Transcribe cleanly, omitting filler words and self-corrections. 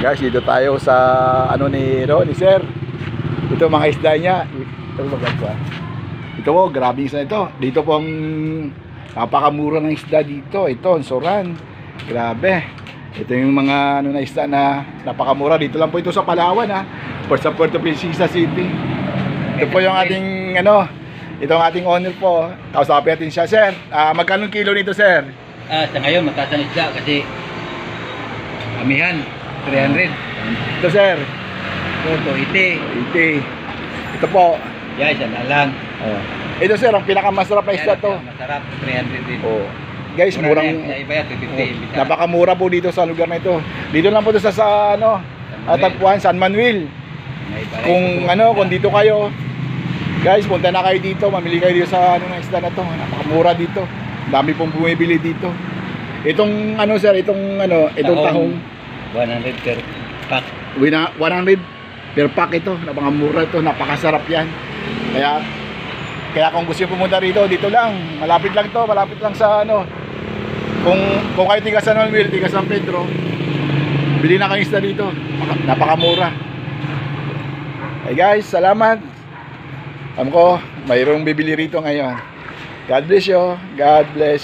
Guys, dito tayo sa ano ni Sir. Ito mga isda niya. Ito po, grabe isda ito. Dito po ang napakamura ng isda dito. Ito, ang soran. Grabe. Ito yung mga ano na isda na napakamura. Dito lang po ito sa Palawan ha. Sa Puerto Princesa City. Ito po yung ating ano, ito ang ating owner po. Kausapin natin siya, sir. Magkano kilo nito, sir? Sa ngayon, mataas ang isda kasi amihan, 300. Ito, sir. Ito, 80. Ito po. Yeah, isa na lang. Oh. Ito, sir, ang pinakamasarap na isda to. Masarap, 300 din. Oh. Guys, murang Iba yan, 250. napakamura po dito sa lugar na ito. Dito lang po ito sa ano, Tagpuan, San Manuel. Kung ano, kung dito kayo, guys, punta na kayo dito, mamili kayo dito sa ano na isda na to. Napakamura dito. Dami pong bumibili dito. Itong ano, sir, itong tahong 100 per pack. 100 per pack ito. Napakamura ito, napakasarap yan. Kaya kung gusto niyo pumunta rito, dito lang. Malapit lang to, malapit lang sa ano. Kung kayo tiga San Manuel, tiga San Pedro, bili na kayo isda dito. Napakamura. Hey guys, salamat. Alam ko, mayroong bibili rito ngayon. God bless you. God bless.